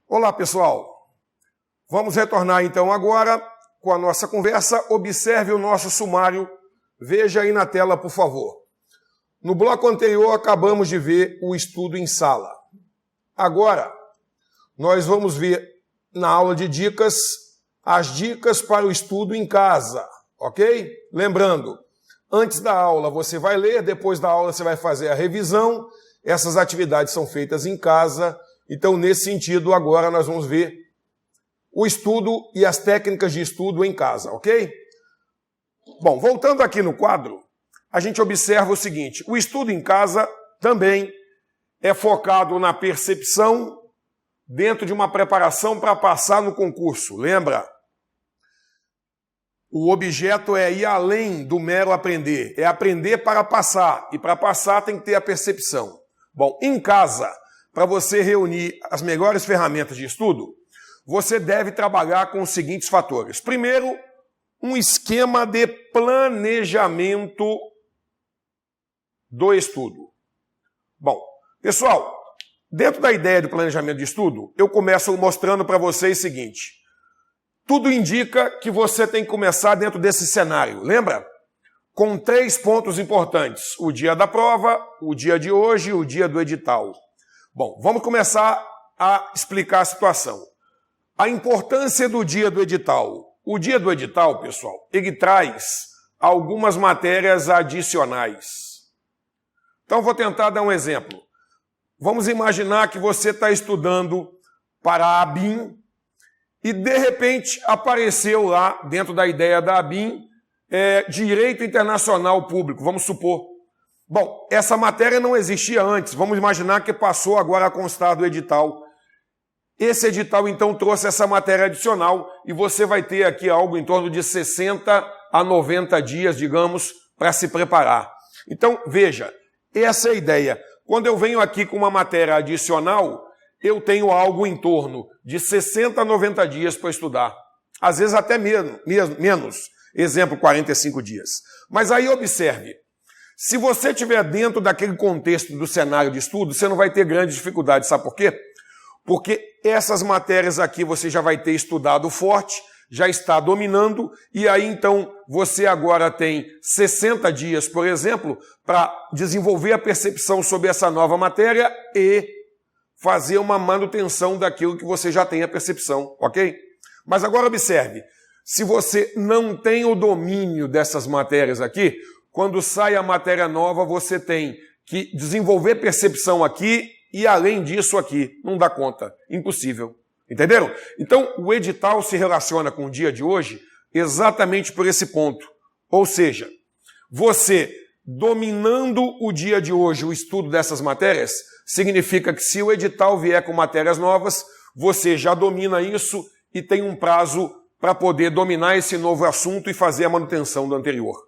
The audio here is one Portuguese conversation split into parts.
Olá, pessoal. Vamos retornar então agora com a nossa conversa. Observe o nosso sumário. Veja aí na tela, por favor. No bloco anterior, acabamos de ver o estudo em sala. Agora, nós vamos ver na aula de dicas as dicas para o estudo em casa, ok? Lembrando, antes da aula você vai ler, depois da aula você vai fazer a revisão. Essas atividades são feitas em casa. Então, nesse sentido, agora nós vamos ver o estudo e as técnicas de estudo em casa, ok? Bom, voltando aqui no quadro, a gente observa o seguinte: o estudo em casa também é focado na percepção dentro de uma preparação para passar no concurso. Lembra? O objeto é ir além do mero aprender, é aprender para passar, e para passar tem que ter a percepção. Bom, em casa, para você reunir as melhores ferramentas de estudo, você deve trabalhar com os seguintes fatores. Primeiro, um esquema de planejamento do estudo. Bom, pessoal, dentro da ideia de planejamento de estudo, eu começo mostrando para vocês o seguinte: tudo indica que você tem que começar dentro desse cenário, lembra? Com 3 pontos importantes: o dia da prova, o dia de hoje e o dia do edital. Bom, vamos começar a explicar a situação. A importância do dia do edital. O dia do edital, pessoal, ele traz algumas matérias adicionais. Então, vou tentar dar um exemplo. Vamos imaginar que você está estudando para a ABIN e, de repente, apareceu lá, dentro da ideia da ABIN, Direito Internacional Público, vamos supor. Bom, essa matéria não existia antes. Vamos imaginar que passou agora a constar do edital. Esse edital, então, trouxe essa matéria adicional e você vai ter aqui algo em torno de 60 a 90 dias, digamos, para se preparar. Então, veja, essa é a ideia. Quando eu venho aqui com uma matéria adicional, eu tenho algo em torno de 60 a 90 dias para estudar. Às vezes até menos. Exemplo, 45 dias. Mas aí observe, se você estiver dentro daquele contexto do cenário de estudo, você não vai ter grandes dificuldades. Sabe por quê? Porque essas matérias aqui você já vai ter estudado forte, já está dominando, e aí então você agora tem 60 dias, por exemplo, para desenvolver a percepção sobre essa nova matéria e fazer uma manutenção daquilo que você já tem a percepção, ok? Mas agora observe, se você não tem o domínio dessas matérias aqui, quando sai a matéria nova, você tem que desenvolver percepção aqui e, além disso, aqui. Não dá conta. Impossível. Entenderam? Então, o edital se relaciona com o dia de hoje exatamente por esse ponto. Ou seja, você dominando o dia de hoje, o estudo dessas matérias, significa que se o edital vier com matérias novas, você já domina isso e tem um prazo para poder dominar esse novo assunto e fazer a manutenção do anterior.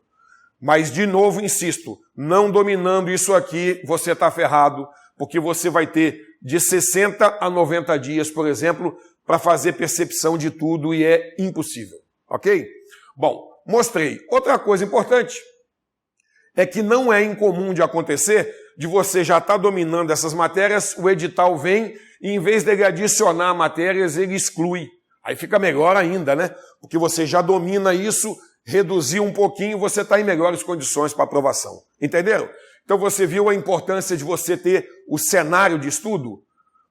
Mas, de novo, insisto, não dominando isso aqui, você está ferrado, porque você vai ter de 60 a 90 dias, por exemplo, para fazer percepção de tudo e é impossível, ok? Bom, mostrei. Outra coisa importante é que não é incomum de acontecer de você já estar dominando essas matérias, o edital vem e, em vez dele adicionar matérias, ele exclui. Aí fica melhor ainda, né? Porque você já domina isso, reduziu um pouquinho, você está em melhores condições para aprovação. Entenderam? Então você viu a importância de você ter o cenário de estudo?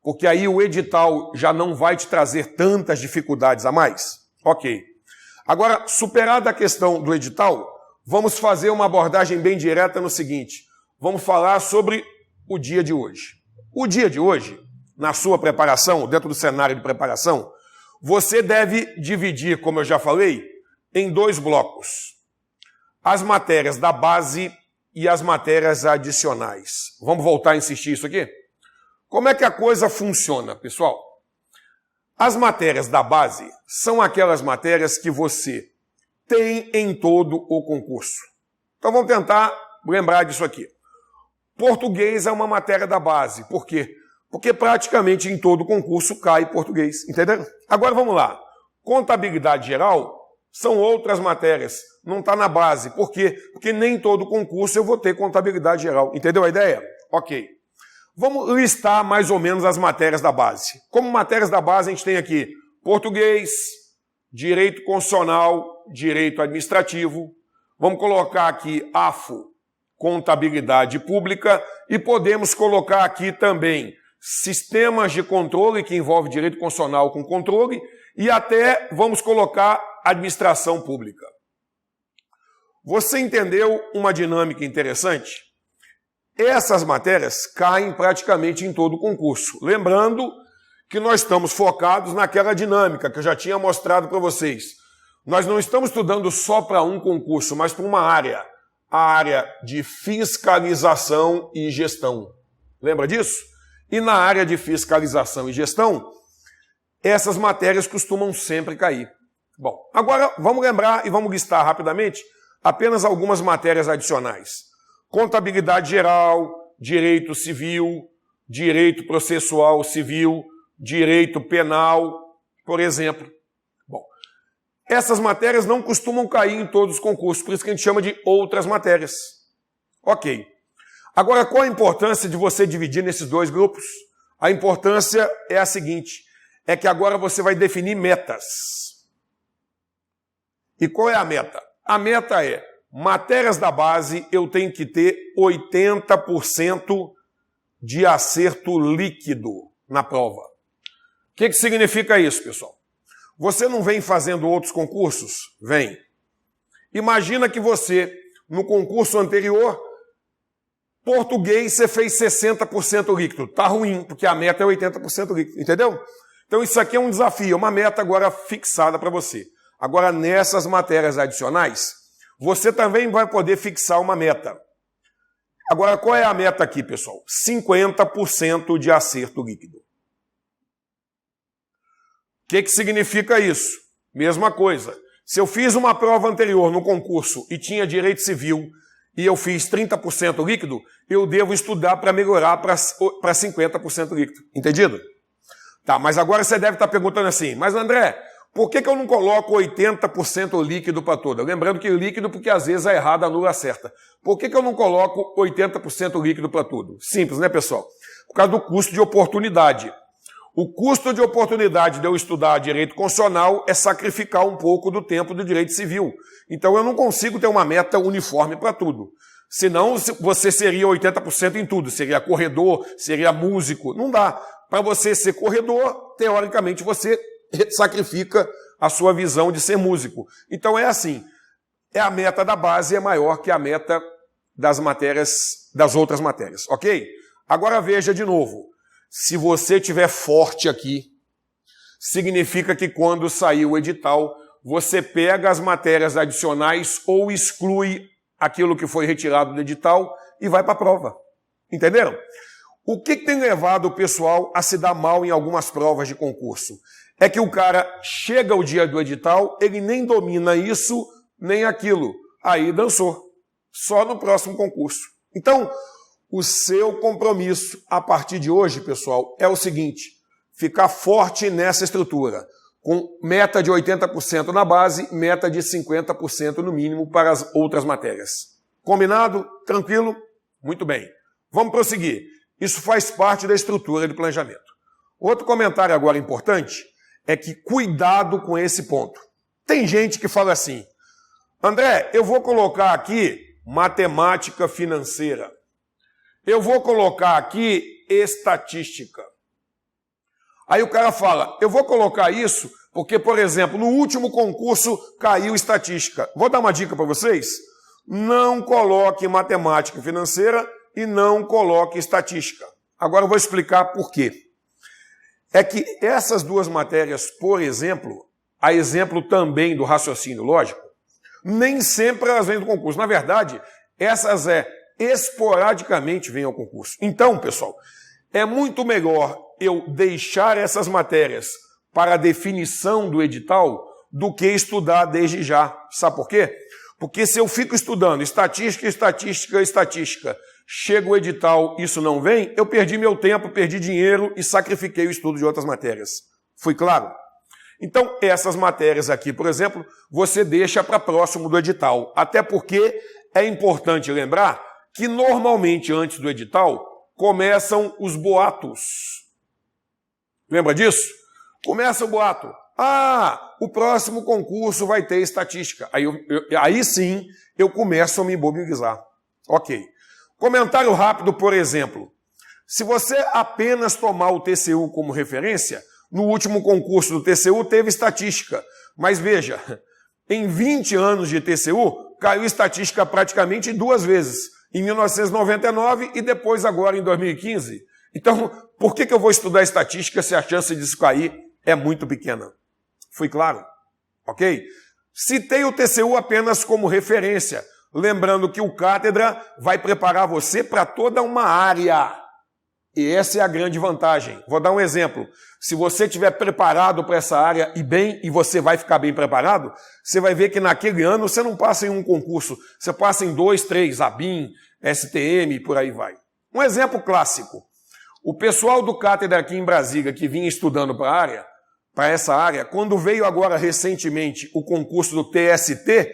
Porque aí o edital já não vai te trazer tantas dificuldades a mais? Ok. Agora, superada a questão do edital, vamos fazer uma abordagem bem direta no seguinte. Vamos falar sobre o dia de hoje. O dia de hoje, na sua preparação, dentro do cenário de preparação, você deve dividir, como eu já falei, em 2 blocos. As matérias da base e as matérias adicionais. Vamos voltar a insistir isso aqui? Como é que a coisa funciona, pessoal? As matérias da base são aquelas matérias que você tem em todo o concurso. Então vamos tentar lembrar disso aqui. Português é uma matéria da base. Por quê? Porque praticamente em todo concurso cai português, entendeu? Agora vamos lá. Contabilidade geral são outras matérias, não está na base. Por quê? Porque nem todo concurso eu vou ter contabilidade geral. Entendeu a ideia? Ok. Vamos listar mais ou menos as matérias da base. Como matérias da base, a gente tem aqui português, direito constitucional, direito administrativo. Vamos colocar aqui AFO, contabilidade pública, e podemos colocar aqui também sistemas de controle, que envolve direito constitucional com controle, e até vamos colocar administração pública. Você entendeu uma dinâmica interessante? Essas matérias caem praticamente em todo o concurso. Lembrando que nós estamos focados naquela dinâmica que eu já tinha mostrado para vocês. Nós não estamos estudando só para um concurso, mas para uma área. A área de fiscalização e gestão. Lembra disso? E na área de fiscalização e gestão, essas matérias costumam sempre cair. Bom, agora vamos lembrar e vamos listar rapidamente apenas algumas matérias adicionais. Contabilidade geral, direito civil, direito processual civil, direito penal, por exemplo. Bom, essas matérias não costumam cair em todos os concursos, por isso que a gente chama de outras matérias. Ok. Agora, qual a importância de você dividir nesses dois grupos? A importância é a seguinte, é que agora você vai definir metas. E qual é a meta? A meta é, matérias da base, eu tenho que ter 80% de acerto líquido na prova. O que significa isso, pessoal? Você não vem fazendo outros concursos? Vem. Imagina que você, no concurso anterior, português, você fez 60% líquido. Tá ruim, porque a meta é 80% líquido, entendeu? Então isso aqui é um desafio, uma meta agora fixada para você. Agora, nessas matérias adicionais, você também vai poder fixar uma meta. Agora, qual é a meta aqui, pessoal? 50% de acerto líquido. O que significa isso? Mesma coisa. Se eu fiz uma prova anterior no concurso e tinha direito civil e eu fiz 30% líquido, eu devo estudar para melhorar para 50% líquido. Entendido? Tá, mas agora você deve estar perguntando assim, mas André, por que eu não coloco 80% líquido para toda? Lembrando que líquido porque às vezes a errada anula a certa. Por que eu não coloco 80% líquido para tudo? Simples, né, pessoal? Por causa do custo de oportunidade. O custo de oportunidade de eu estudar direito constitucional é sacrificar um pouco do tempo do direito civil. Então eu não consigo ter uma meta uniforme para tudo. Senão você seria 80% em tudo. Seria corredor, seria músico. Não dá. Para você ser corredor, teoricamente você sacrifica a sua visão de ser músico. Então é assim, a meta da base é maior que a meta das matérias, das outras matérias, ok? Agora veja de novo, se você estiver forte aqui, significa que quando sair o edital, você pega as matérias adicionais ou exclui aquilo que foi retirado do edital e vai para a prova. Entenderam? O que tem levado o pessoal a se dar mal em algumas provas de concurso? É que o cara chega o dia do edital, ele nem domina isso, nem aquilo. Aí dançou. Só no próximo concurso. Então, o seu compromisso a partir de hoje, pessoal, é o seguinte, ficar forte nessa estrutura, com meta de 80% na base, meta de 50% no mínimo para as outras matérias. Combinado? Tranquilo? Muito bem. Vamos prosseguir. Isso faz parte da estrutura de planejamento. Outro comentário agora importante é que cuidado com esse ponto. Tem gente que fala assim, André, eu vou colocar aqui matemática financeira. Eu vou colocar aqui estatística. Aí o cara fala, eu vou colocar isso porque, por exemplo, no último concurso caiu estatística. Vou dar uma dica para vocês. Não coloque matemática financeira e não coloque estatística. Agora eu vou explicar por quê. É que essas duas matérias, por exemplo, a exemplo também do raciocínio lógico, nem sempre elas vêm do concurso. Na verdade, essas esporadicamente vêm ao concurso. Então, pessoal, é muito melhor eu deixar essas matérias para a definição do edital do que estudar desde já. Sabe por quê? Porque se eu fico estudando estatística, chega o edital, isso não vem, eu perdi meu tempo, perdi dinheiro e sacrifiquei o estudo de outras matérias. Fui claro? Então, essas matérias aqui, por exemplo, você deixa para próximo do edital. Até porque é importante lembrar que normalmente antes do edital, começam os boatos. Lembra disso? Começa o boato. Ah, o próximo concurso vai ter estatística. Aí sim eu começo a me imobilizar. Ok. Comentário rápido, por exemplo. Se você apenas tomar o TCU como referência, no último concurso do TCU teve estatística. Mas veja, em 20 anos de TCU, caiu estatística praticamente 2 vezes. Em 1999 e depois agora em 2015. Então, por que eu vou estudar estatística se a chance disso cair é muito pequena? Fui claro? Ok? Citei o TCU apenas como referência, lembrando que o Cátedra vai preparar você para toda uma área. E essa é a grande vantagem. Vou dar um exemplo. Se você estiver preparado para essa área e você vai ficar bem preparado, você vai ver que naquele ano você não passa em um concurso, você passa em 2, 3, ABIN, STM, por aí vai. Um exemplo clássico. O pessoal do Cátedra aqui em Brasília, que vinha estudando para essa área, quando veio agora recentemente o concurso do TST,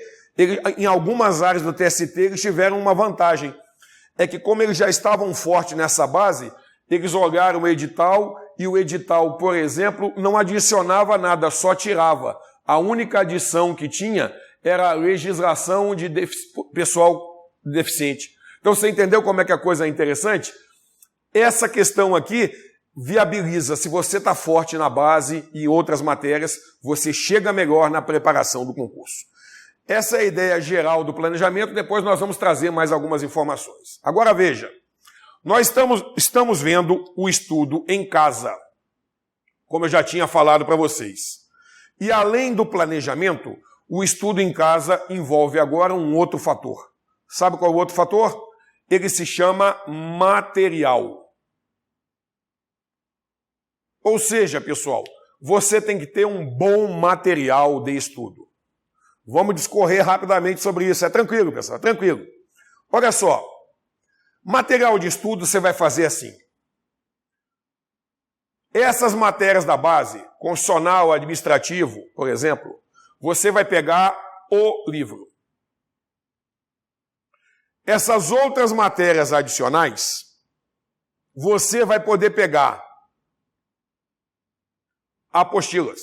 em algumas áreas do TST eles tiveram uma vantagem. É que como eles já estavam fortes nessa base, eles olharam o edital e o edital, por exemplo, não adicionava nada, só tirava. A única adição que tinha era a legislação de pessoal deficiente. Então você entendeu como é que a coisa é interessante? Essa questão aqui viabiliza, se você está forte na base e outras matérias, você chega melhor na preparação do concurso. Essa é a ideia geral do planejamento, depois nós vamos trazer mais algumas informações. Agora veja, nós estamos vendo o estudo em casa, como eu já tinha falado para vocês. E além do planejamento, o estudo em casa envolve agora um outro fator. Sabe qual é o outro fator? Ele se chama material. Ou seja, pessoal, você tem que ter um bom material de estudo. Vamos discorrer rapidamente sobre isso. É tranquilo, pessoal, é tranquilo. Olha só, material de estudo você vai fazer assim. Essas matérias da base, constitucional, administrativo, por exemplo, você vai pegar o livro. Essas outras matérias adicionais, você vai poder pegar apostilas.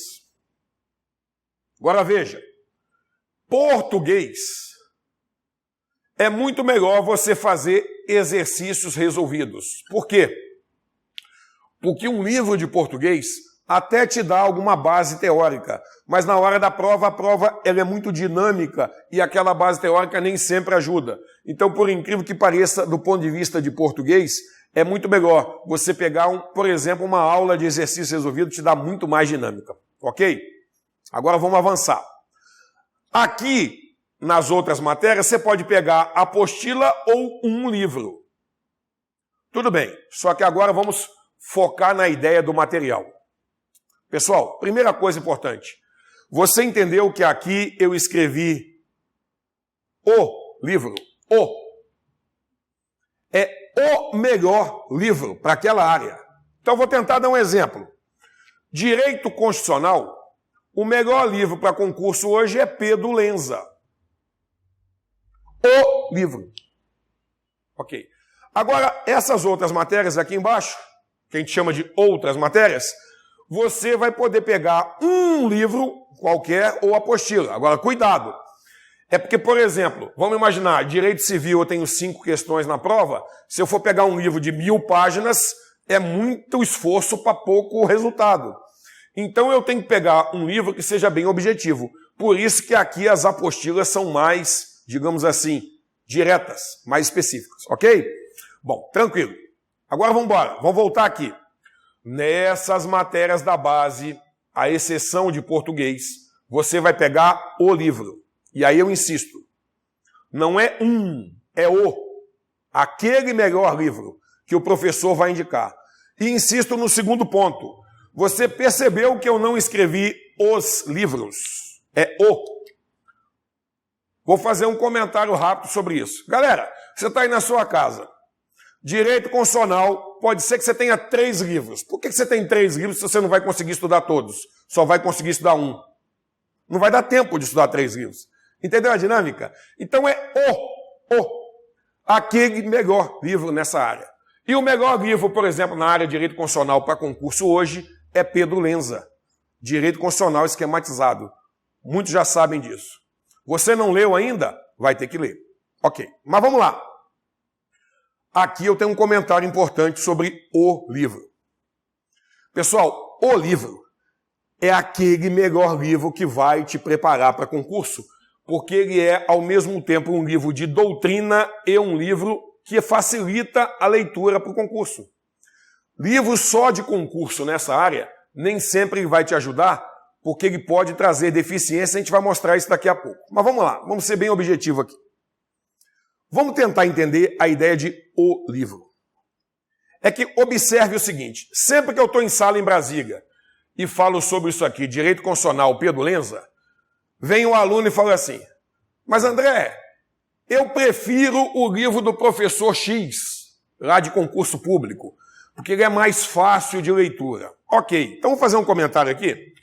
Agora veja, português é muito melhor você fazer exercícios resolvidos. Por quê? Porque um livro de português até te dá alguma base teórica, mas na hora da prova, a prova ela é muito dinâmica e aquela base teórica nem sempre ajuda. Então, por incrível que pareça, do ponto de vista de português, é muito melhor você pegar, por exemplo, uma aula de exercício resolvido, te dá muito mais dinâmica. Ok? Agora vamos avançar. Aqui, nas outras matérias, você pode pegar apostila ou um livro. Tudo bem, só que agora vamos focar na ideia do material. Pessoal, primeira coisa importante. Você entendeu que aqui eu escrevi o livro? É o melhor livro para aquela área. Então, vou tentar dar um exemplo. Direito Constitucional, o melhor livro para concurso hoje é Pedro Lenza. O livro. Ok. Agora, essas outras matérias aqui embaixo, que a gente chama de outras matérias, você vai poder pegar um livro qualquer ou apostila. Agora, cuidado. É porque, por exemplo, vamos imaginar, direito civil eu tenho 5 questões na prova, se eu for pegar um livro de 1000 páginas, é muito esforço para pouco resultado. Então eu tenho que pegar um livro que seja bem objetivo. Por isso que aqui as apostilas são mais, digamos assim, diretas, mais específicas, ok? Bom, tranquilo. Agora vamos embora, vamos voltar aqui. Nessas matérias da base, à exceção de português, você vai pegar o livro. E aí eu insisto, não é é aquele melhor livro que o professor vai indicar. E insisto no segundo ponto. Você percebeu que eu não escrevi os livros? É o. Vou fazer um comentário rápido sobre isso. Galera, você está aí na sua casa. Direito Constitucional, pode ser que você tenha 3 livros. Por que você tem 3 livros se você não vai conseguir estudar todos? Só vai conseguir estudar um. Não vai dar tempo de estudar 3 livros. Entendeu a dinâmica? Então é aquele melhor livro nessa área. E o melhor livro, por exemplo, na área de direito constitucional para concurso hoje é Pedro Lenza, Direito Constitucional Esquematizado. Muitos já sabem disso. Você não leu ainda? Vai ter que ler. Ok, mas vamos lá. Aqui eu tenho um comentário importante sobre o livro. Pessoal, o livro é aquele melhor livro que vai te preparar para concurso, porque ele é, ao mesmo tempo, um livro de doutrina e um livro que facilita a leitura para o concurso. Livro só de concurso nessa área nem sempre vai te ajudar, porque ele pode trazer deficiência, a gente vai mostrar isso daqui a pouco. Mas vamos lá, vamos ser bem objetivo aqui. Vamos tentar entender a ideia de o livro. É que observe o seguinte, sempre que eu estou em sala em Brasília e falo sobre isso aqui, Direito Constitucional Pedro Lenza, vem um aluno e fala assim, mas André, eu prefiro o livro do professor X, lá de concurso público, porque ele é mais fácil de leitura. Ok, então vamos fazer um comentário aqui.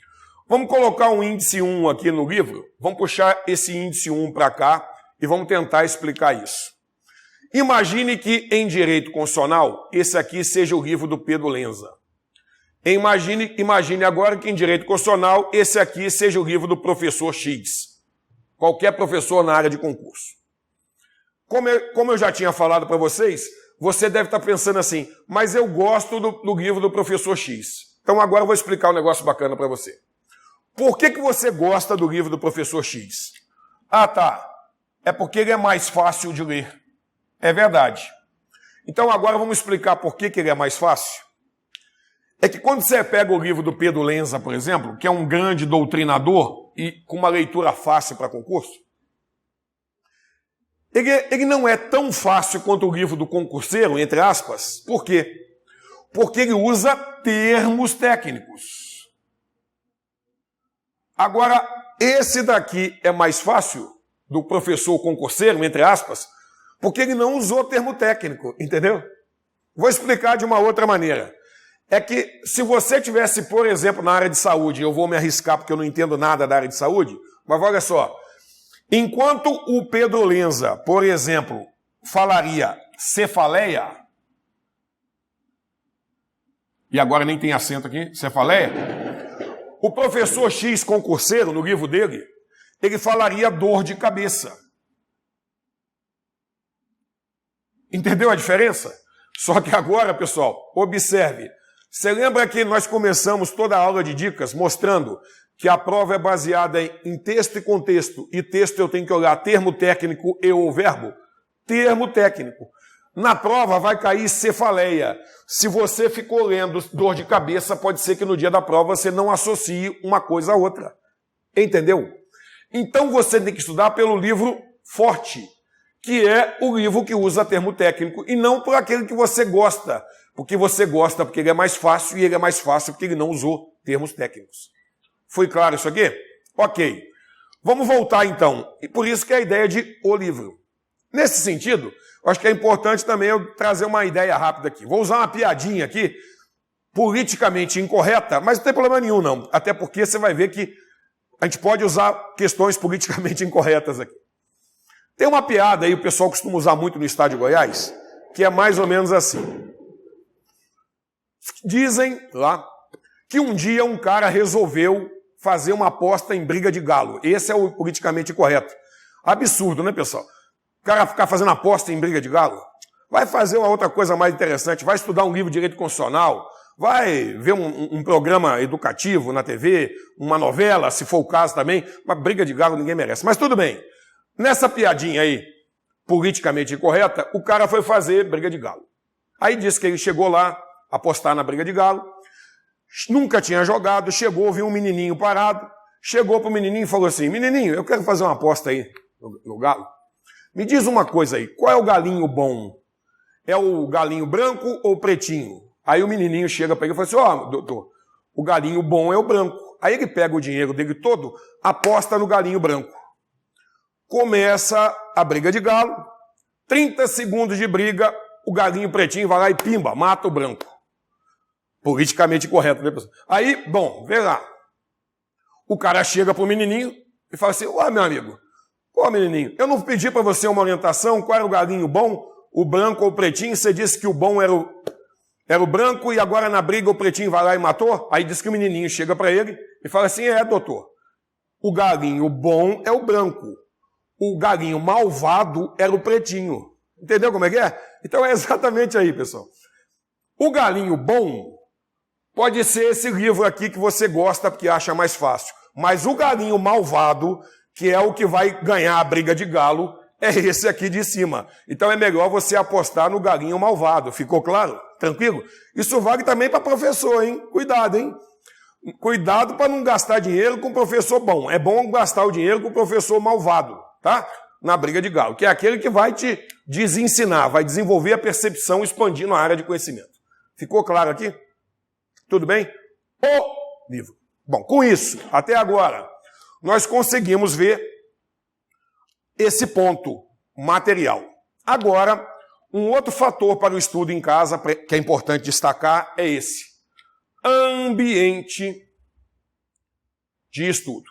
Vamos colocar um índice 1 aqui no livro, vamos puxar esse índice 1 para cá e vamos tentar explicar isso. Imagine que em Direito Constitucional, esse aqui seja o livro do Pedro Lenza. Imagine agora que em Direito Constitucional, esse aqui seja o livro do professor X. Qualquer professor na área de concurso. Como eu já tinha falado para vocês, você deve estar pensando assim, mas eu gosto do livro do professor X. Então agora eu vou explicar um negócio bacana para você. Por que você gosta do livro do professor X? Ah, tá. É porque ele é mais fácil de ler. É verdade. Então agora vamos explicar por que ele é mais fácil. É que quando você pega o livro do Pedro Lenza, por exemplo, que é um grande doutrinador e com uma leitura fácil para concurso, ele não é tão fácil quanto o livro do concurseiro, entre aspas. Por quê? Porque ele usa termos técnicos. Agora, esse daqui é mais fácil do professor concurseiro, entre aspas, porque ele não usou termo técnico, entendeu? Vou explicar de uma outra maneira. É que se você tivesse, por exemplo, na área de saúde, eu vou me arriscar porque eu não entendo nada da área de saúde, mas olha só, enquanto o Pedro Lenza, por exemplo, falaria cefaleia, e agora nem tem acento aqui, cefaleia, o professor X concurseiro, no livro dele, ele falaria dor de cabeça. Entendeu a diferença? Só que agora, pessoal, observe. Você lembra que nós começamos toda a aula de dicas mostrando que a prova é baseada em texto e contexto, e texto eu tenho que olhar termo técnico e ou verbo? Termo técnico. Na prova vai cair cefaleia. Se você ficou lendo dor de cabeça, pode ser que no dia da prova você não associe uma coisa a outra. Entendeu? Então você tem que estudar pelo livro forte, que é o livro que usa termo técnico, e não por aquele que você gosta. Porque você gosta porque ele é mais fácil, e ele é mais fácil porque ele não usou termos técnicos. Foi claro isso aqui? Ok. Vamos voltar então. E por isso que é a ideia de o livro. Nesse sentido, eu acho que é importante também eu trazer uma ideia rápida aqui. Vou usar uma piadinha aqui, politicamente incorreta, mas não tem problema nenhum não. Até porque você vai ver que a gente pode usar questões politicamente incorretas aqui. Tem uma piada aí, o pessoal costuma usar muito no estado de Goiás, que é mais ou menos assim. Dizem lá que um dia um cara resolveu fazer uma aposta em briga de galo. Esse é o politicamente correto. Absurdo, né, pessoal? O cara ficar fazendo aposta em briga de galo. Vai fazer uma outra coisa mais interessante, vai estudar um livro de direito constitucional, vai ver um programa educativo na TV, uma novela, se for o caso também. Uma briga de galo ninguém merece. Mas tudo bem. Nessa piadinha aí, politicamente incorreta, o cara foi fazer briga de galo. Aí disse que ele chegou lá, apostar na briga de galo, nunca tinha jogado, chegou, viu um menininho parado, chegou pro menininho e falou assim, menininho, eu quero fazer uma aposta aí no galo. Me diz uma coisa aí, qual é o galinho bom? É o galinho branco ou o pretinho? Aí o menininho chega para ele e fala assim, doutor, o galinho bom é o branco. Aí ele pega o dinheiro dele todo, aposta no galinho branco. Começa a briga de galo, 30 segundos de briga, o galinho pretinho vai lá e pimba, mata o branco. Politicamente correto, né, pessoal? Aí, bom, vê lá. O cara chega pro menininho e fala assim, meu amigo, menininho, eu não pedi para você uma orientação, qual era o galinho bom, o branco ou o pretinho, você disse que o bom era o Era o branco e agora na briga o pretinho vai lá e matou? Aí diz que o menininho chega para ele e fala assim, doutor, o galinho bom é o branco, o galinho malvado era o pretinho. Entendeu como é que é? Então é exatamente aí, pessoal. O galinho bom pode ser esse livro aqui que você gosta porque acha mais fácil. Mas o galinho malvado, que é o que vai ganhar a briga de galo, é esse aqui de cima. Então é melhor você apostar no galinho malvado. Ficou claro? Tranquilo? Isso vale também para professor, hein? Cuidado, hein? Cuidado para não gastar dinheiro com professor bom. É bom gastar o dinheiro com professor malvado, tá? Na briga de galo, que é aquele que vai te desensinar, vai desenvolver a percepção expandindo a área de conhecimento. Ficou claro aqui? Tudo bem? O livro. Bom, com isso, até agora, nós conseguimos ver esse ponto material. Agora, um outro fator para o estudo em casa, que é importante destacar, é esse. Ambiente de estudo.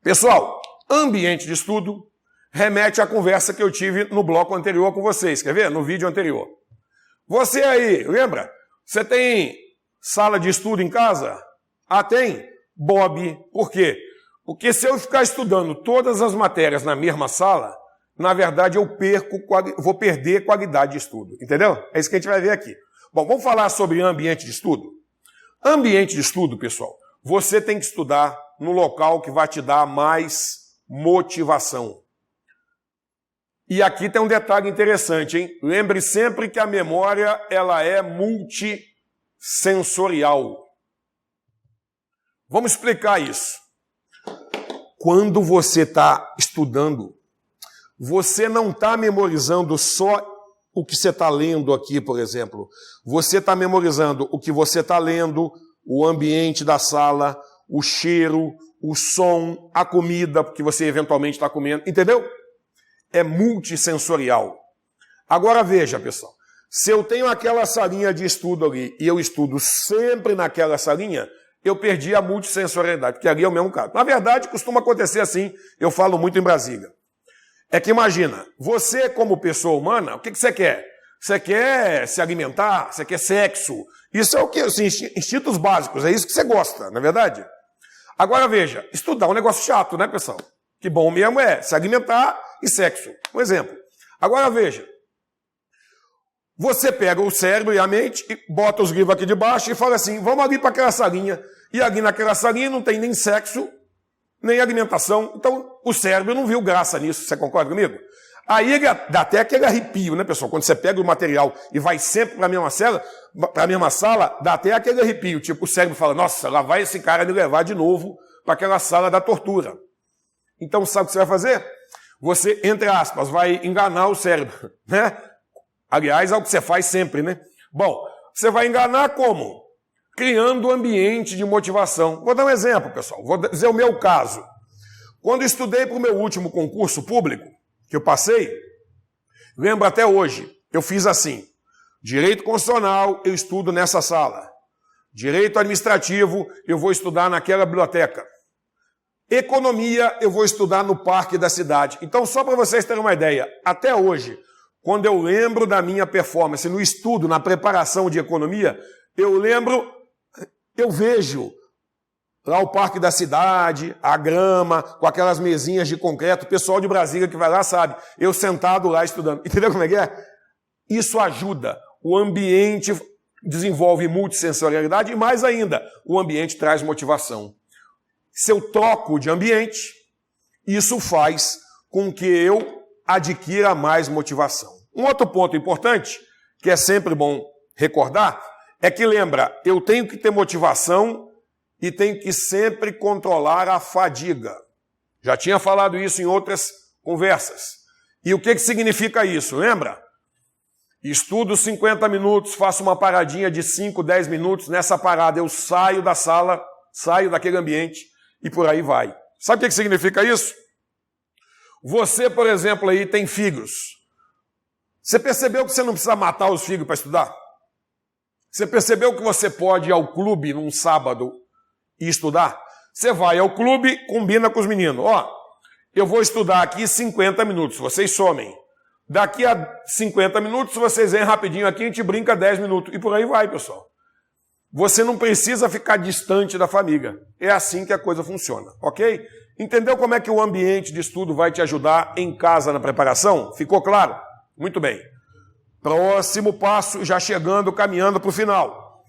Pessoal, ambiente de estudo remete à conversa que eu tive no bloco anterior com vocês. Quer ver? No vídeo anterior. Você aí, lembra? Você tem sala de estudo em casa? Ah, tem? Bob. Por quê? Porque se eu ficar estudando todas as matérias na mesma sala, na verdade eu vou perder qualidade de estudo. Entendeu? É isso que a gente vai ver aqui. Bom, vamos falar sobre ambiente de estudo? Ambiente de estudo, pessoal, você tem que estudar no local que vai te dar mais motivação. E aqui tem um detalhe interessante, hein? Lembre sempre que a memória, ela é multissensorial. Vamos explicar isso. Quando você está estudando, você não está memorizando só o que você está lendo aqui, por exemplo. Você está memorizando o que você está lendo, o ambiente da sala, o cheiro, o som, a comida que você eventualmente está comendo. Entendeu? É multissensorial. Agora veja, pessoal. Se eu tenho aquela salinha de estudo ali e eu estudo sempre naquela salinha, eu perdi a multissensorialidade, porque ali é o mesmo caso. Na verdade, costuma acontecer assim, eu falo muito em Brasília. É que imagina, você como pessoa humana, o que você quer? Você quer se alimentar? Você quer sexo? Isso é o que? Assim, instintos básicos, é isso que você gosta, não é verdade? Agora veja, estudar é um negócio chato, né, pessoal? Que bom mesmo é se alimentar e sexo. Um exemplo. Agora veja, você pega o cérebro e a mente, e bota os livros aqui de baixo e fala assim, vamos ali para aquela salinha. E ali naquela salinha não tem nem sexo, nem alimentação. Então, o cérebro não viu graça nisso. Você concorda comigo? Aí dá até aquele arrepio, né, pessoal? Quando você pega o material e vai sempre para a mesma sala, dá até aquele arrepio. Tipo, o cérebro fala, nossa, lá vai esse cara me levar de novo para aquela sala da tortura. Então, sabe o que você vai fazer? Você, entre aspas, vai enganar o cérebro, né? Aliás, é o que você faz sempre, né? Bom, você vai enganar como? Criando um ambiente de motivação. Vou dar um exemplo, pessoal. Vou dizer o meu caso. Quando estudei para o meu último concurso público, que eu passei, lembro até hoje, eu fiz assim. Direito constitucional, eu estudo nessa sala. Direito administrativo, eu vou estudar naquela biblioteca. Economia, eu vou estudar no parque da cidade. Então, só para vocês terem uma ideia, até hoje, quando eu lembro da minha performance no estudo, na preparação de economia, eu vejo lá o parque da cidade, a grama, com aquelas mesinhas de concreto, o pessoal de Brasília que vai lá sabe, eu sentado lá estudando. Entendeu como é que é? Isso ajuda. O ambiente desenvolve multissensorialidade e, mais ainda, o ambiente traz motivação. Se eu troco de ambiente, isso faz com que eu adquira mais motivação. Um outro ponto importante, que é sempre bom recordar, é que lembra, eu tenho que ter motivação e tenho que sempre controlar a fadiga. Já tinha falado isso em outras conversas. E o que significa isso? Lembra? Estudo 50 minutos, faço uma paradinha de 5, 10 minutos, nessa parada eu saio da sala, saio daquele ambiente e por aí vai. Sabe o que significa isso? Você, por exemplo, aí tem filhos. Você percebeu que você não precisa matar os filhos para estudar? Você percebeu que você pode ir ao clube num sábado e estudar? Você vai ao clube, combina com os meninos. Ó, eu vou estudar aqui 50 minutos, vocês somem. Daqui a 50 minutos, se vocês vêm rapidinho aqui, a gente brinca 10 minutos. E por aí vai, pessoal. Você não precisa ficar distante da família. É assim que a coisa funciona, ok? Entendeu como é que o ambiente de estudo vai te ajudar em casa na preparação? Ficou claro? Muito bem. Próximo passo, já chegando, caminhando para o final.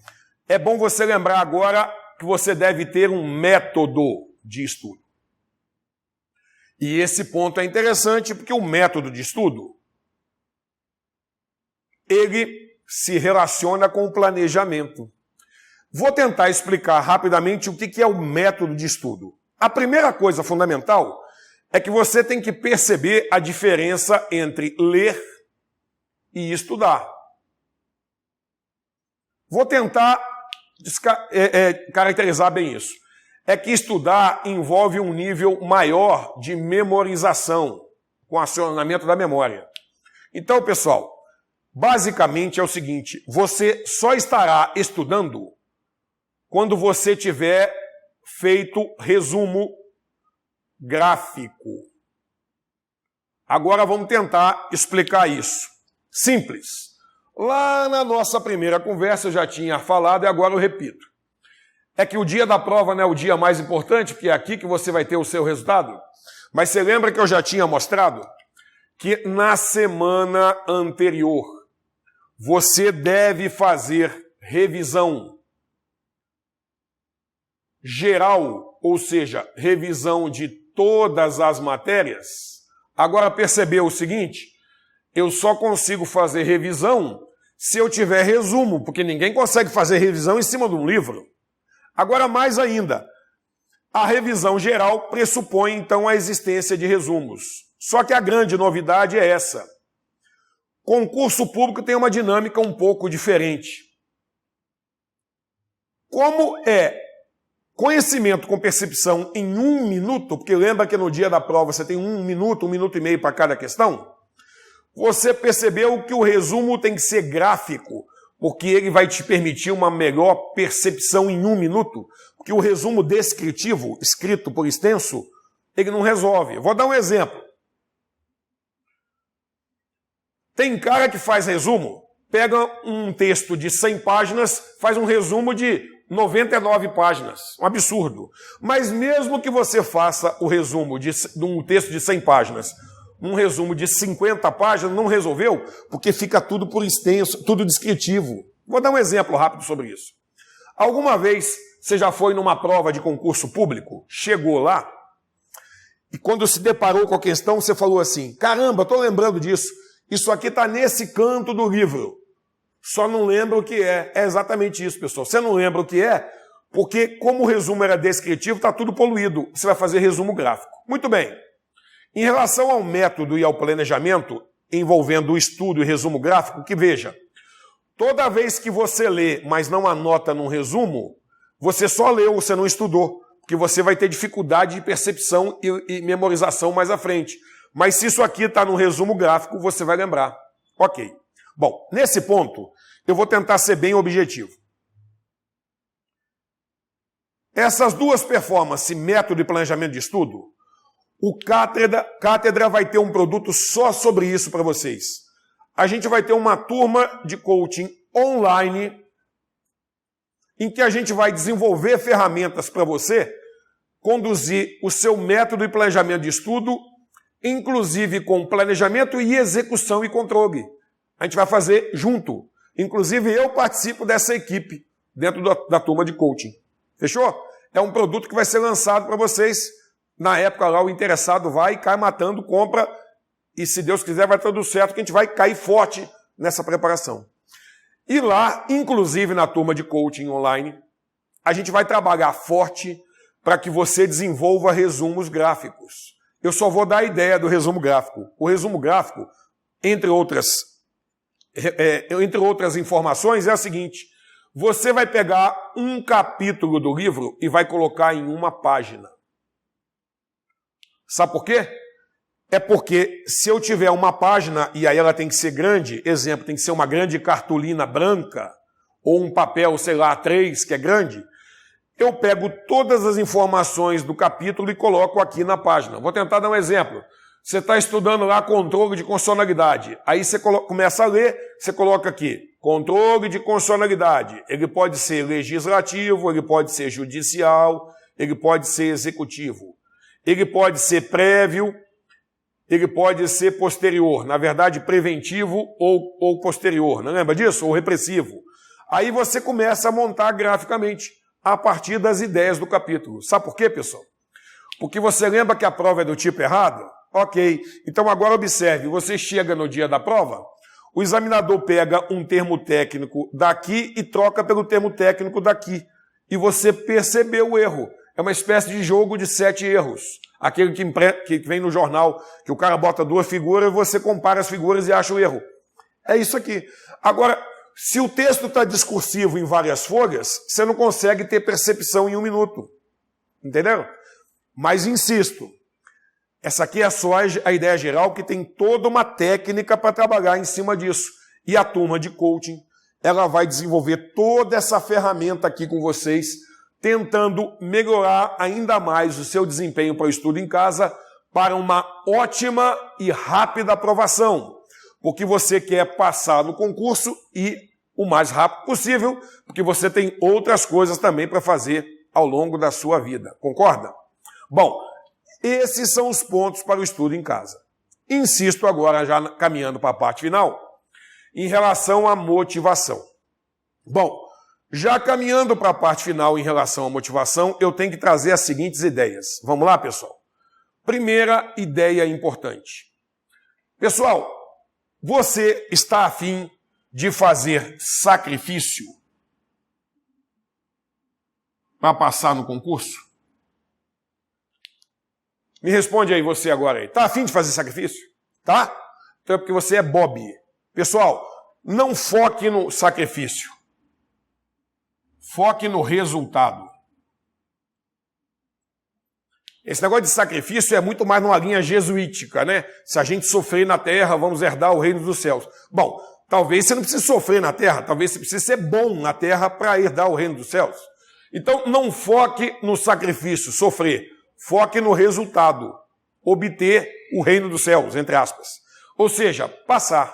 É bom você lembrar agora que você deve ter um método de estudo. E esse ponto é interessante porque o método de estudo, ele se relaciona com o planejamento. Vou tentar explicar rapidamente o que é o método de estudo. A primeira coisa fundamental é que você tem que perceber a diferença entre ler e estudar. Vou tentar caracterizar bem isso. É que estudar envolve um nível maior de memorização, com acionamento da memória. Então, pessoal, basicamente é o seguinte, você só estará estudando quando você tiver feito resumo gráfico. Agora vamos tentar explicar isso. Simples. Lá na nossa primeira conversa eu já tinha falado e agora eu repito. É que o dia da prova não é o dia mais importante, porque é aqui que você vai ter o seu resultado. Mas você lembra que eu já tinha mostrado que na semana anterior você deve fazer revisão geral, ou seja, revisão de todas as matérias. Agora percebeu o seguinte? Eu só consigo fazer revisão se eu tiver resumo, porque ninguém consegue fazer revisão em cima de um livro. Agora, mais ainda, a revisão geral pressupõe, então, a existência de resumos. Só que a grande novidade é essa. Concurso público tem uma dinâmica um pouco diferente. Como é conhecimento com percepção em 1 minuto, porque lembra que no dia da prova você tem 1 minuto, 1 minuto e meio para cada questão? Você percebeu que o resumo tem que ser gráfico, porque ele vai te permitir uma melhor percepção em 1 minuto, porque o resumo descritivo, escrito por extenso, ele não resolve. Vou dar um exemplo. Tem cara que faz resumo, pega um texto de 100 páginas, faz um resumo de 99 páginas. Um absurdo. Mas mesmo que você faça o resumo de um texto de 100 páginas, um resumo de 50 páginas, não resolveu, porque fica tudo por extenso, tudo descritivo. Vou dar um exemplo rápido sobre isso. Alguma vez você já foi numa prova de concurso público, chegou lá, e quando se deparou com a questão, você falou assim, caramba, estou lembrando disso, isso aqui está nesse canto do livro. Só não lembra o que é. É exatamente isso, pessoal. Você não lembra o que é, porque como o resumo era descritivo, está tudo poluído. Você vai fazer resumo gráfico. Muito bem. Em relação ao método e ao planejamento, envolvendo o estudo e resumo gráfico, que veja, toda vez que você lê, mas não anota num resumo, você só leu, você não estudou, porque você vai ter dificuldade de percepção e memorização mais à frente. Mas se isso aqui está no resumo gráfico, você vai lembrar. Ok. Bom, nesse ponto, eu vou tentar ser bem objetivo. Essas duas performances, método e planejamento de estudo, o Cátedra vai ter um produto só sobre isso para vocês. A gente vai ter uma turma de coaching online em que a gente vai desenvolver ferramentas para você conduzir o seu método e planejamento de estudo, inclusive com planejamento e execução e controle. A gente vai fazer junto. Inclusive eu participo dessa equipe dentro da turma de coaching. Fechou? É um produto que vai ser lançado para vocês. Na época lá o interessado vai, cai matando, compra e se Deus quiser vai tudo certo que a gente vai cair forte nessa preparação. E lá, inclusive na turma de coaching online, a gente vai trabalhar forte para que você desenvolva resumos gráficos. Eu só vou dar a ideia do resumo gráfico. O resumo gráfico, entre outras informações, é o seguinte: você vai pegar um capítulo do livro e vai colocar em uma página. Sabe por quê? É porque se eu tiver uma página, e aí ela tem que ser grande, exemplo, tem que ser uma grande cartolina branca, ou um papel, sei lá, A3, que é grande, eu pego todas as informações do capítulo e coloco aqui na página. Vou tentar dar um exemplo. Você está estudando lá controle de consonantalidade. Aí você começa a ler, você coloca aqui, controle de consonantalidade. Ele pode ser legislativo, ele pode ser judicial, ele pode ser executivo. Ele pode ser prévio, ele pode ser posterior. Na verdade, preventivo ou posterior. Não lembra disso? Ou repressivo. Aí você começa a montar graficamente a partir das ideias do capítulo. Sabe por quê, pessoal? Porque você lembra que a prova é do tipo errado? Ok, então agora observe, você chega no dia da prova, o examinador pega um termo técnico daqui e troca pelo termo técnico daqui. E você percebeu o erro. É uma espécie de jogo de 7 erros. Aquele que vem no jornal, que o cara bota 2 figuras e você compara as figuras e acha o erro. É isso aqui. Agora, se o texto está discursivo em várias folhas, você não consegue ter percepção em 1 minuto. Entenderam? Mas insisto, essa aqui é só a ideia geral, que tem toda uma técnica para trabalhar em cima disso. E a turma de coaching, ela vai desenvolver toda essa ferramenta aqui com vocês, tentando melhorar ainda mais o seu desempenho para o estudo em casa, para uma ótima e rápida aprovação. Porque você quer passar no concurso e o mais rápido possível, porque você tem outras coisas também para fazer ao longo da sua vida. Concorda? Bom, esses são os pontos para o estudo em casa. Insisto agora, já caminhando para a parte final, em relação à motivação. Bom, já caminhando para a parte final em relação à motivação, eu tenho que trazer as seguintes ideias. Vamos lá, pessoal? Primeira ideia importante. Pessoal, você está afim de fazer sacrifício para passar no concurso? Me responde aí você agora aí. Tá afim de fazer sacrifício? Tá? Então é porque você é Bob. Pessoal, não foque no sacrifício. Foque no resultado. Esse negócio de sacrifício é muito mais numa linha jesuítica, né? Se a gente sofrer na terra, vamos herdar o reino dos céus. Bom, talvez você não precise sofrer na terra, talvez você precise ser bom na terra para herdar o reino dos céus. Então não foque no sacrifício, sofrer. Foque no resultado, obter o reino dos céus, entre aspas. Ou seja, passar.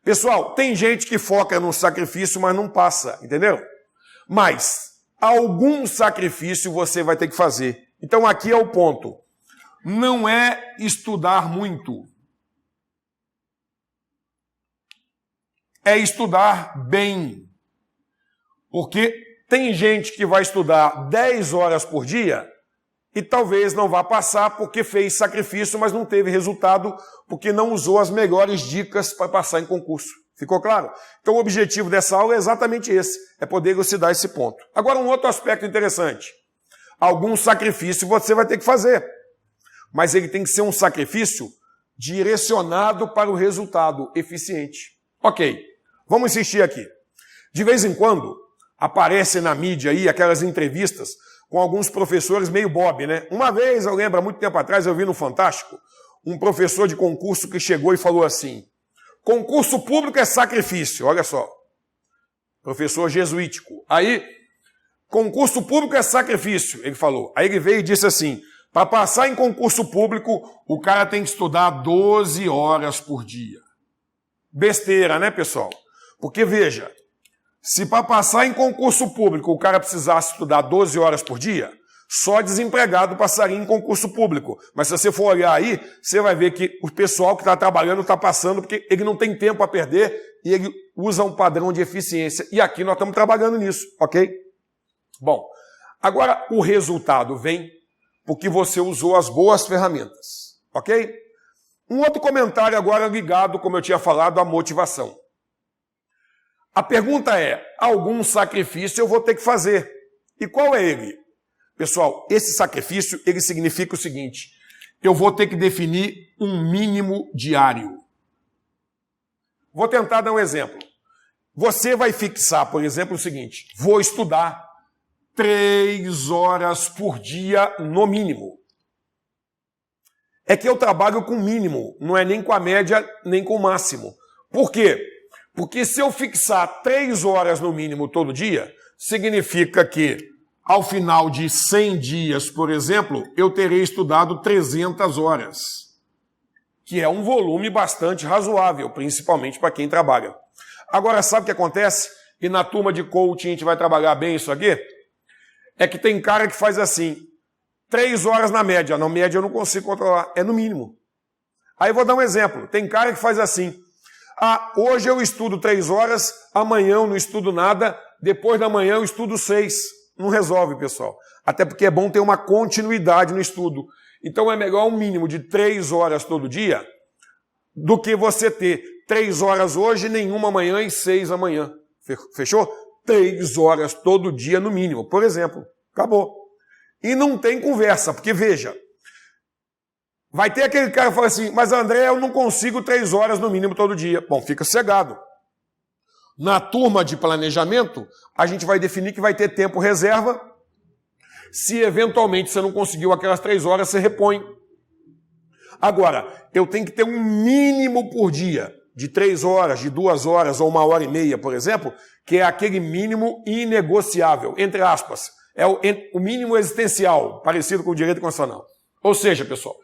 Pessoal, tem gente que foca no sacrifício, mas não passa, entendeu? Mas algum sacrifício você vai ter que fazer. Então aqui é o ponto. Não é estudar muito. É estudar bem. Porque tem gente que vai estudar 10 horas por dia e talvez não vá passar porque fez sacrifício, mas não teve resultado porque não usou as melhores dicas para passar em concurso. Ficou claro? Então o objetivo dessa aula é exatamente esse, é poder elucidar esse ponto. Agora um outro aspecto interessante. Algum sacrifício você vai ter que fazer, mas ele tem que ser um sacrifício direcionado para o resultado eficiente. Ok, vamos insistir aqui. De vez em quando aparecem na mídia aí aquelas entrevistas com alguns professores meio Bob, né? Uma vez, eu lembro, há muito tempo atrás, eu vi no Fantástico, um professor de concurso que chegou e falou assim: concurso público é sacrifício, olha só. Professor jesuítico. Aí, concurso público é sacrifício, ele falou. Aí ele veio e disse assim: para passar em concurso público, o cara tem que estudar 12 horas por dia. Besteira, né, pessoal? Porque, veja, se para passar em concurso público o cara precisasse estudar 12 horas por dia, só desempregado passaria em concurso público. Mas se você for olhar aí, você vai ver que o pessoal que está trabalhando está passando porque ele não tem tempo a perder e ele usa um padrão de eficiência. E aqui nós estamos trabalhando nisso, ok? Bom, agora o resultado vem porque você usou as boas ferramentas, ok? Um outro comentário agora ligado, como eu tinha falado, à motivação. A pergunta é, algum sacrifício eu vou ter que fazer. E qual é ele? Pessoal, esse sacrifício, ele significa o seguinte: eu vou ter que definir um mínimo diário. Vou tentar dar um exemplo. Você vai fixar, por exemplo, o seguinte: vou estudar 3 horas por dia no mínimo. É que eu trabalho com mínimo, não é nem com a média, nem com o máximo. Por quê? Porque se eu fixar 3 horas no mínimo todo dia, significa que ao final de 100 dias, por exemplo, eu terei estudado 300 horas. que é um volume bastante razoável, principalmente para quem trabalha. Agora, sabe o que acontece? E na turma de coaching a gente vai trabalhar bem isso aqui? É que tem cara que faz assim, 3 horas na média. Na média eu não consigo controlar, é no mínimo. Aí eu vou dar um exemplo. Tem cara que faz assim, hoje eu estudo 3 horas, amanhã eu não estudo nada, depois da manhã eu estudo 6. Não resolve, pessoal. Até porque é bom ter uma continuidade no estudo. Então é melhor um mínimo de 3 horas todo dia do que você ter 3 horas hoje, nenhuma amanhã e 6 amanhã. Fechou? 3 horas todo dia no mínimo, por exemplo. Acabou. E não tem conversa, porque veja, vai ter aquele cara que fala assim, mas André, eu não consigo 3 horas no mínimo todo dia. Bom, fica cegado. Na turma de planejamento, a gente vai definir que vai ter tempo reserva. Se eventualmente você não conseguiu aquelas 3 horas, você repõe. Agora, eu tenho que ter um mínimo por dia, de 3 horas, de 2 horas ou 1h30, por exemplo, que é aquele mínimo inegociável, entre aspas. É o mínimo existencial, parecido com o direito constitucional. Ou seja, pessoal,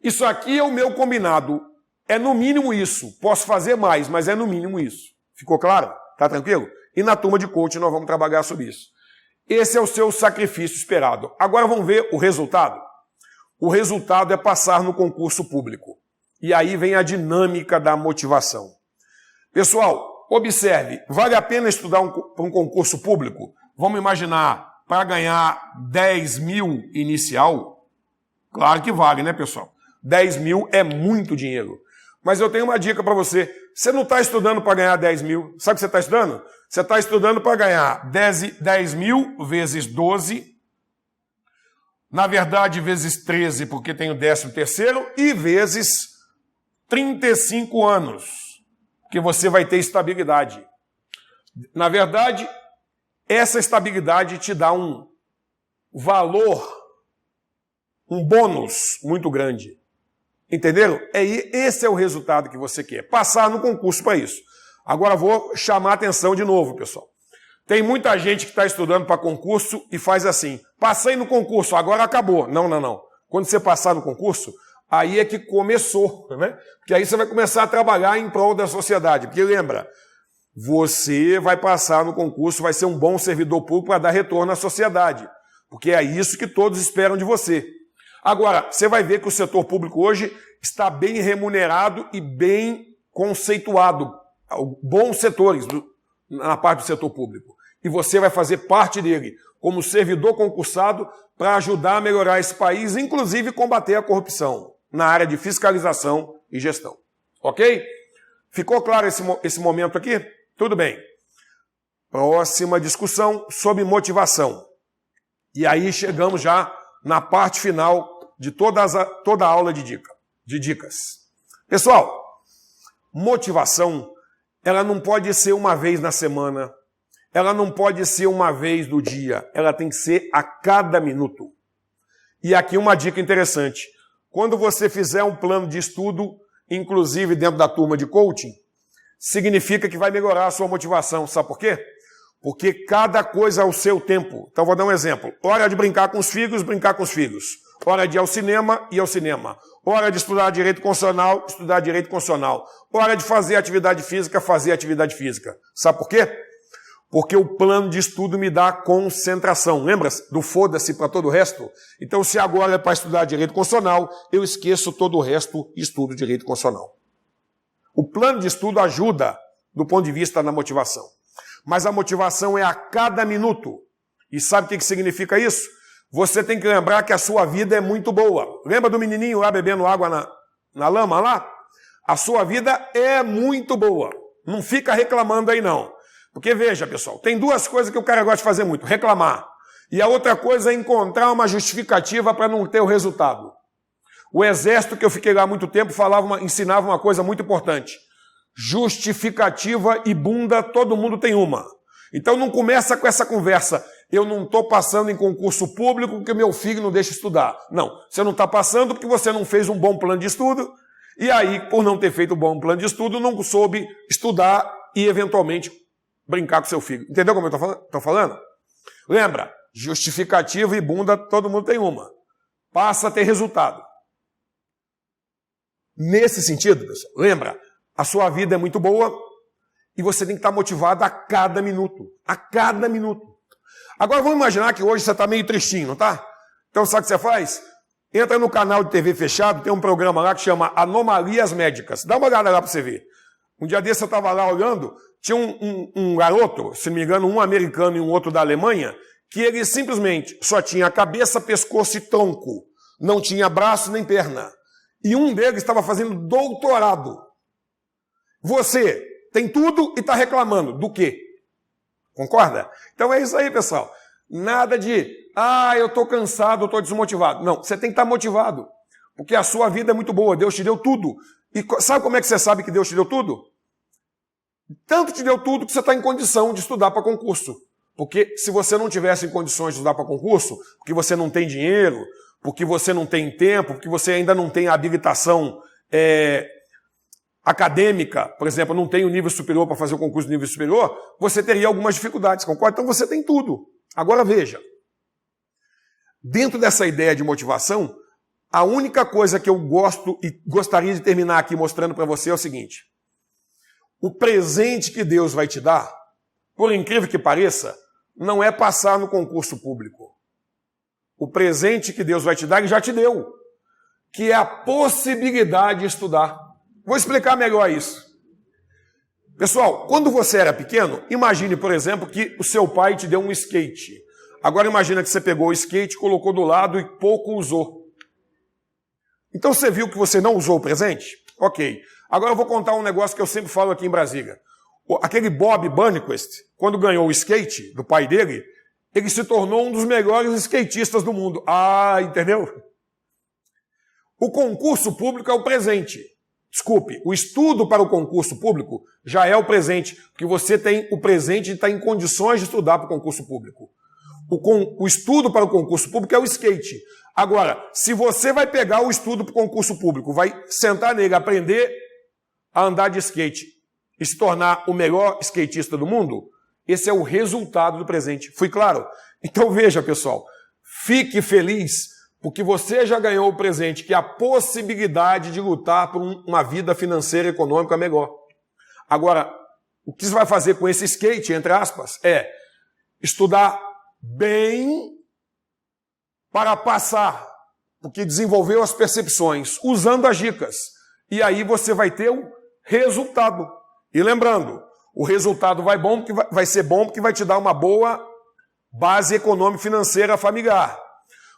isso aqui é o meu combinado. É no mínimo isso. Posso fazer mais, mas é no mínimo isso. Ficou claro? Tá tranquilo? E na turma de coaching nós vamos trabalhar sobre isso. Esse é o seu sacrifício esperado. Agora vamos ver o resultado. O resultado é passar no concurso público. E aí vem a dinâmica da motivação. Pessoal, observe, vale a pena estudar para um concurso público? Vamos imaginar, para ganhar 10 mil inicial? Claro que vale, né, pessoal? 10 mil é muito dinheiro. Mas eu tenho uma dica para você. Você não está estudando para ganhar 10 mil. Sabe o que você está estudando? Você está estudando para ganhar 10 mil vezes 12. Na verdade, vezes 13, porque tem o 13º. E vezes 35 anos. Que você vai ter estabilidade. Na verdade, essa estabilidade te dá um valor, um bônus muito grande. Entenderam? Esse é o resultado que você quer. Passar no concurso para isso. Agora vou chamar a atenção de novo, pessoal. Tem muita gente que está estudando para concurso e faz assim. Passei no concurso, agora acabou. Não, não, não. Quando você passar no concurso, aí é que começou, né? Porque aí você vai começar a trabalhar em prol da sociedade. Porque lembra, você vai passar no concurso, vai ser um bom servidor público para dar retorno à sociedade. Porque é isso que todos esperam de você. Agora, você vai ver que o setor público hoje está bem remunerado e bem conceituado. Bons setores na parte do setor público. E você vai fazer parte dele como servidor concursado para ajudar a melhorar esse país, inclusive combater a corrupção na área de fiscalização e gestão. Ok? Ficou claro esse momento aqui? Tudo bem. Próxima discussão sobre motivação. E aí chegamos já na parte final de toda a aula de dicas. Pessoal, motivação, ela não pode ser uma vez na semana, ela não pode ser uma vez do dia, ela tem que ser a cada minuto. E aqui uma dica interessante. Quando você fizer um plano de estudo, inclusive dentro da turma de coaching, significa que vai melhorar a sua motivação. Sabe por quê? Porque cada coisa ao seu tempo. Então vou dar um exemplo. Hora de brincar com os filhos, brincar com os filhos. Hora de ir ao cinema, ir ao cinema. Hora de estudar direito constitucional, estudar direito constitucional. Hora de fazer atividade física, fazer atividade física. Sabe por quê? Porque o plano de estudo me dá concentração. Lembra do foda-se para todo o resto? Então, se agora é para estudar direito constitucional, eu esqueço todo o resto e estudo direito constitucional. O plano de estudo ajuda do ponto de vista da motivação. Mas a motivação é a cada minuto. E sabe o que significa isso? Você tem que lembrar que a sua vida é muito boa. Lembra do menininho lá bebendo água na lama lá? A sua vida é muito boa. Não fica reclamando aí não. Porque veja, pessoal, tem duas coisas que o cara gosta de fazer muito. Reclamar. E a outra coisa é encontrar uma justificativa para não ter o resultado. O exército, que eu fiquei lá há muito tempo, ensinava uma coisa muito importante. Justificativa e bunda, todo mundo tem uma. Então não começa com essa conversa. Eu não estou passando em concurso público porque meu filho não deixa estudar. Não, você não está passando porque você não fez um bom plano de estudo. E aí, por não ter feito um bom plano de estudo, não soube estudar e, eventualmente, brincar com seu filho. Entendeu como eu estou falando? Lembra, justificativa e bunda, todo mundo tem uma. Passa a ter resultado. Nesse sentido, pessoal, lembra, a sua vida é muito boa e você tem que estar motivado a cada minuto. A cada minuto. Agora vamos imaginar que hoje você está meio tristinho, não tá? Então sabe o que você faz? Entra no canal de TV fechado, tem um programa lá que chama Anomalias Médicas. Dá uma olhada lá para você ver. Um dia desse eu estava lá olhando, tinha um garoto, se não me engano, um americano e um outro da Alemanha, que ele simplesmente só tinha cabeça, pescoço e tronco. Não tinha braço nem perna. E um deles estava fazendo doutorado. Você tem tudo e está reclamando. Do quê? Concorda? Então é isso aí, pessoal. Nada de, eu estou cansado, eu estou desmotivado. Não, você tem que estar motivado. Porque a sua vida é muito boa, Deus te deu tudo. E sabe como é que você sabe que Deus te deu tudo? Tanto te deu tudo que você está em condição de estudar para concurso. Porque se você não tivesse em condições de estudar para concurso, porque você não tem dinheiro, porque você não tem tempo, porque você ainda não tem a habilitação acadêmica, por exemplo, não tem o nível superior para fazer o concurso do nível superior, você teria algumas dificuldades, concorda? Então você tem tudo. Agora veja, dentro dessa ideia de motivação, a única coisa que eu gosto e gostaria de terminar aqui mostrando para você é o seguinte: o presente que Deus vai te dar, por incrível que pareça, não é passar no concurso público. O presente que Deus vai te dar, Ele já te deu, que é a possibilidade de estudar. Vou explicar melhor isso. Pessoal, quando você era pequeno, imagine, por exemplo, que o seu pai te deu um skate. Agora imagina que você pegou o skate, colocou do lado e pouco usou. Então você viu que você não usou o presente? Ok. Agora eu vou contar um negócio que eu sempre falo aqui em Brasília. Aquele Bob Burnquist, quando ganhou o skate do pai dele, ele se tornou um dos melhores skatistas do mundo. Entendeu? O concurso público é o presente. Desculpe, o estudo para o concurso público já é o presente, porque você tem o presente de estar em condições de estudar para o concurso público. O estudo para o concurso público é o skate. Agora, se você vai pegar o estudo para o concurso público, vai sentar nele, aprender a andar de skate e se tornar o melhor skatista do mundo, esse é o resultado do presente. Fui claro? Então veja, pessoal, fique feliz porque você já ganhou o presente, que é a possibilidade de lutar por uma vida financeira e econômica melhor. Agora, o que você vai fazer com esse skate, entre aspas, é estudar bem para passar, porque desenvolveu as percepções, usando as dicas. E aí você vai ter o resultado. E lembrando, o resultado vai ser bom porque vai te dar uma boa base econômica financeira familiar.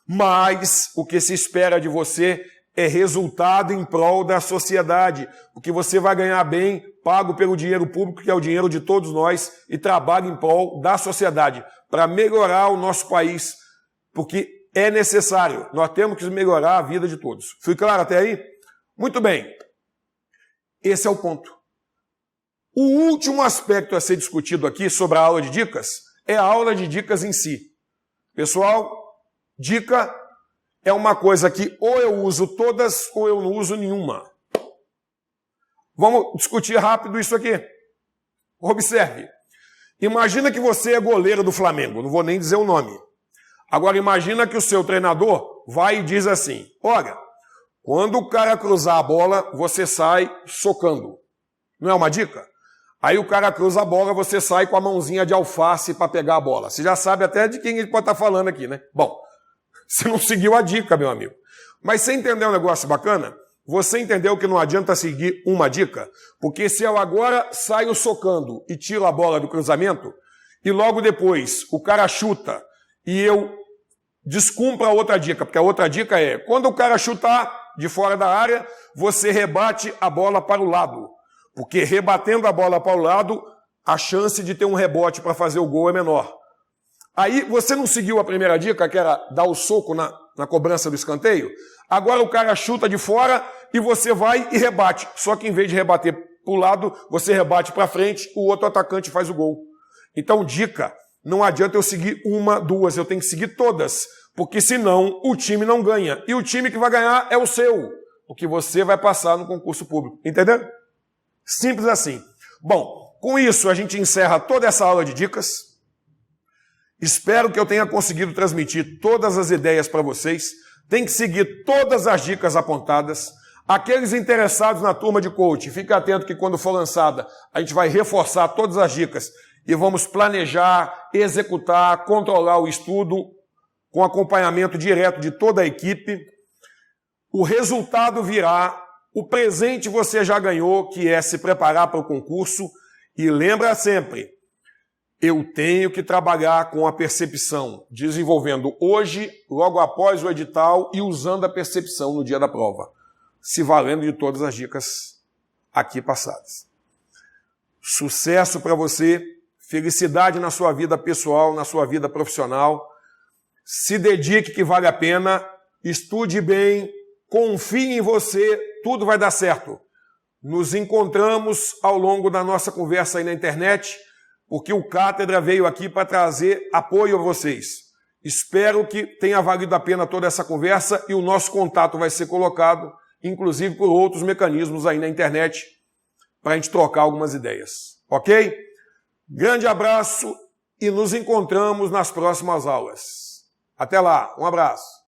Mas o que se espera de você é resultado em prol da sociedade, porque você vai ganhar bem, pago pelo dinheiro público, que é o dinheiro de todos nós, e trabalha em prol da sociedade, para melhorar o nosso país, porque é necessário, nós temos que melhorar a vida de todos. Fui claro até aí? Muito bem. Esse é o ponto. O último aspecto a ser discutido aqui sobre a aula de dicas é a aula de dicas em si. Pessoal, dica é uma coisa que ou eu uso todas ou eu não uso nenhuma. Vamos discutir rápido isso aqui. Observe. Imagina que você é goleiro do Flamengo, não vou nem dizer o nome. Agora imagina que o seu treinador vai e diz assim: olha, quando o cara cruzar a bola, você sai socando. Não é uma dica? Aí o cara cruza a bola, você sai com a mãozinha de alface para pegar a bola. Você já sabe até de quem ele pode estar falando aqui, né? Bom, você não seguiu a dica, meu amigo. Mas você entendeu um negócio bacana? Você entendeu que não adianta seguir uma dica? Porque se eu agora saio socando e tiro a bola do cruzamento, e logo depois o cara chuta e eu descumpro a outra dica, porque a outra dica é, quando o cara chutar de fora da área, você rebate a bola para o lado. Porque rebatendo a bola para o lado, a chance de ter um rebote para fazer o gol é menor. Aí você não seguiu a primeira dica, que era dar o soco na cobrança do escanteio? Agora o cara chuta de fora e você vai e rebate. Só que em vez de rebater para o lado, você rebate para frente, o outro atacante faz o gol. Então, dica, não adianta eu seguir uma, duas, eu tenho que seguir todas. Porque senão o time não ganha. E o time que vai ganhar é o seu. Porque você vai passar no concurso público. Entendeu? Simples assim. Bom, com isso a gente encerra toda essa aula de dicas. Espero que eu tenha conseguido transmitir todas as ideias para vocês. Tem que seguir todas as dicas apontadas. Aqueles interessados na turma de coaching, fique atento que quando for lançada, a gente vai reforçar todas as dicas e vamos planejar, executar, controlar o estudo com acompanhamento direto de toda a equipe. O resultado virá, o presente você já ganhou, que é se preparar para o concurso. E lembra sempre, eu tenho que trabalhar com a percepção, desenvolvendo hoje, logo após o edital e usando a percepção no dia da prova, se valendo de todas as dicas aqui passadas. Sucesso para você, felicidade na sua vida pessoal, na sua vida profissional. Se dedique que vale a pena, estude bem, confie em você, tudo vai dar certo. Nos encontramos ao longo da nossa conversa aí na internet, porque o Cátedra veio aqui para trazer apoio a vocês. Espero que tenha valido a pena toda essa conversa e o nosso contato vai ser colocado, inclusive por outros mecanismos aí na internet, para a gente trocar algumas ideias. Ok? Grande abraço e nos encontramos nas próximas aulas. Até lá, um abraço.